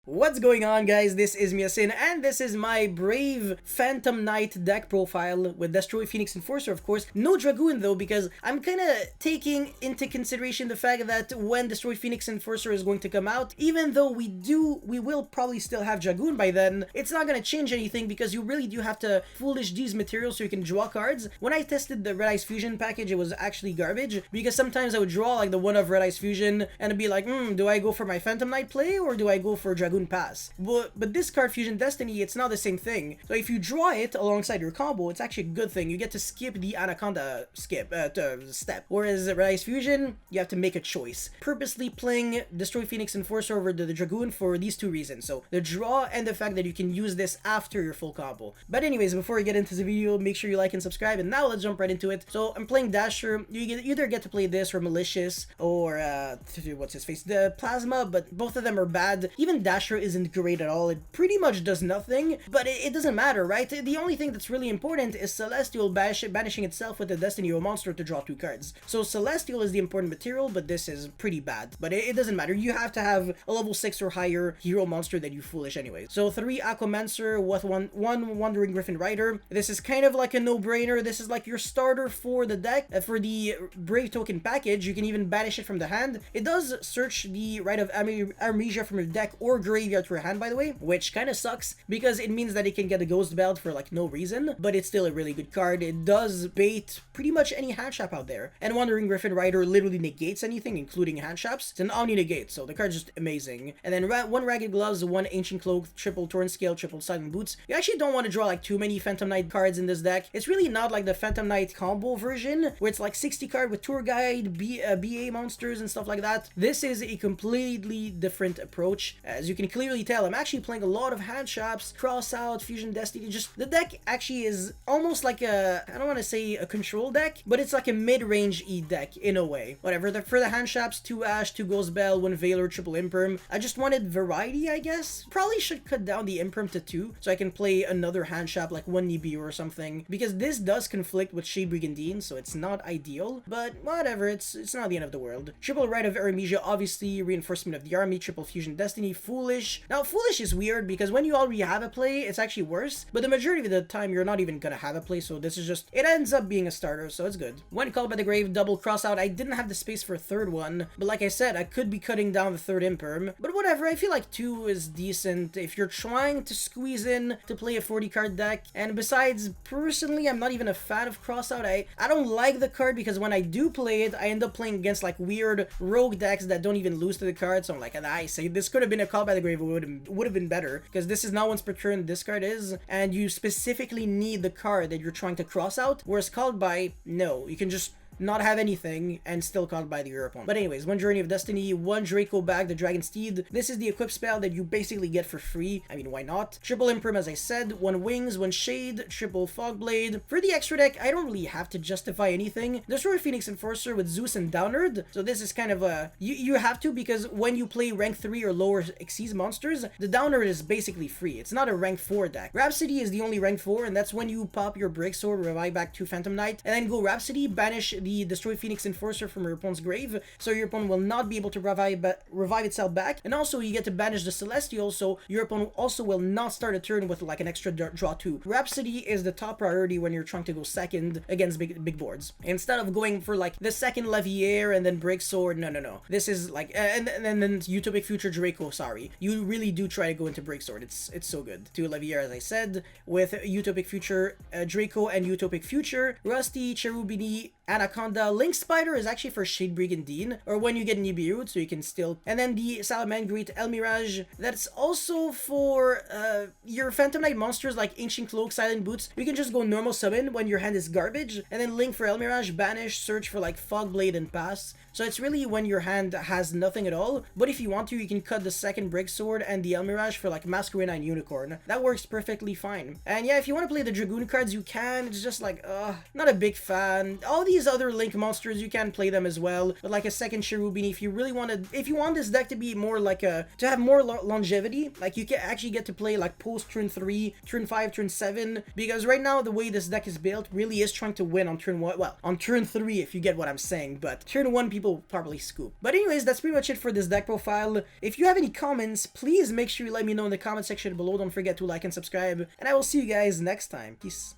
What's going on, guys? This is Miasin, and this is my Brave Phantom Knight deck profile with Destroy Phoenix Enforcer, of course. No Dragoon, though, because I'm kind of taking into consideration the fact that when Destroy Phoenix Enforcer is going to come out, even though we will probably still have Dragoon by then, it's not going to change anything because you really do have to foolish these materials so you can draw cards. When I tested the Red Ice Fusion package, it was actually garbage, because sometimes I would draw like the one of Red Ice Fusion and it'd be like, do I go for my Phantom Knight play or do I go for Dragoon pass? But this card Fusion Destiny, it's not the same thing. So if you draw it alongside your combo, it's actually a good thing. You get to skip the Anaconda step. Whereas Red Ice Fusion, you have to make a choice. Purposely playing Destroy Phoenix Enforcer over the Dragoon for these two reasons. So the draw and the fact that you can use this after your full combo. But anyways, before we get into the video, make sure you like and subscribe. And now let's jump right into it. So I'm playing Dasher. You either get to play this or Malicious or what's his face? The Plasma, but both of them are bad. Even Dasher isn't great at all. It pretty much does nothing, but it doesn't matter, right? The only thing that's really important is Celestial banishing itself with the Destiny Hero monster to draw 2 cards. So Celestial is the important material, but this is pretty bad. But it doesn't matter. You have to have a level 6 or higher hero monster that you foolish anyways. So 3 Aquamancer with one Wandering Griffin Rider. This is kind of like a no-brainer. This is like your starter for the deck. For the Brave token package, you can even banish it from the hand. It does search the Rite of Amnesia from your deck or graveyard to your hand, by the way, which kind of sucks because it means that it can get a Ghost Belt for like no reason, but it's still a really good card. It does bait pretty much any hand trap out there, and Wandering Griffin Rider literally negates anything, including hand traps. It's an Omni negate, so the card's just amazing. And then 1 Ragged Gloves, 1 Ancient Cloak, triple Torn Scale, triple Silent Boots. You actually don't want to draw like too many Phantom Knight cards in this deck. It's really not like the Phantom Knight combo version where it's like 60 card with Tour Guide, BA monsters and stuff like that. This is a completely different approach. As you can clearly tell, I'm actually playing a lot of hand traps, cross out, Fusion Destiny. Just the deck actually is almost like a, I don't want to say a control deck, but it's like a mid-range E deck in a way. Whatever. For the hand traps, 2 Ash, 2 Ghost Bell, 1 Valor, triple Imperm. I just wanted variety, I guess. Probably should cut down the Imperm to 2 so I can play another hand trap like 1 Nibiru or something, because this does conflict with Shade Brigandine, so it's not ideal, but whatever, it's not the end of the world. Triple Rite of Artemisia, obviously, Reinforcement of the Army, triple Fusion Destiny, Foolish. Now, Foolish is weird because when you already have a play, it's actually worse, but the majority of the time, you're not even gonna have a play, so this is just, it ends up being a starter, so it's good. When Called by the Grave, double cross out. I didn't have the space for a third one, but like I said, I could be cutting down the third Imperm, but whatever, I feel like 2 is decent if you're trying to squeeze in to play a 40 card deck. And besides, personally, I'm not even a fan of crossout. I don't like the card because when I do play it, I end up playing against like weird rogue decks that don't even lose to the card, so I'm like, I say this could have been a Call by the Grave, would have been better, because this is not once per turn this card is, and you specifically need the card that you're trying to cross out, whereas Called by, no, you can just not have anything and still called by the your opponent. But anyways, 1 Journey of Destiny, 1 Draco Bag, the Dragon Steed. This is the equip spell that you basically get for free. I mean, why not? Triple Imperm, as I said, 1 Wings, 1 Shade, triple Fogblade. For the extra deck, I don't really have to justify anything. Destroy Phoenix Enforcer with Zeus and Downerd. So this is kind of a, you have to, because when you play rank 3 or lower Xyz monsters, the Downerd is basically free. It's not a rank 4 deck. Rhapsody is the only rank 4, and that's when you pop your Break Sword, revive back 2 Phantom Knight, and then go Rhapsody, banish the Destroy Phoenix Enforcer from your opponent's grave, so your opponent will not be able to revive itself back, and also you get to banish the Celestial, so your opponent also will not start a turn with like an extra draw 2. Rhapsody is the top priority when you're trying to go second against big boards. Instead of going for like the second Leviair and then Break Sword, no. This is like, and then Utopic Future Draco, sorry. You really do try to go into Break Sword. It's so good. 2 Leviair, as I said, with Utopic Future Draco and Utopic Future, Rusty, Cherubini, Anaconda. Link Spider is actually for Shade Brigandine, or when you get Nibiru, so you can still. And then the Salamangreat Elmirage, that's also for your Phantom Knight monsters like Ancient Cloak, Silent Boots. You can just go normal summon when your hand is garbage, and then Link for Elmirage, banish, search for like Fogblade and pass. So it's really when your hand has nothing at all, but if you want to, you can cut the second Break Sword and the Elmirage for like Masquerade and Unicorn. That works perfectly fine. And yeah, if you want to play the Dragoon cards, you can. It's just like, not a big fan. All the these other Link monsters, you can play them as well, but like a second Cherubini, if you really if you want this deck to be more like to have more longevity, like you can actually get to play like post turn 3, turn 5, turn 7, because right now the way this deck is built really is trying to win on turn 1, well, on turn 3 if you get what I'm saying, but turn 1 people probably scoop. But anyways, that's pretty much it for this deck profile. If you have any comments, please make sure you let me know in the comment section below. Don't forget to like and subscribe, and I will see you guys next time. Peace.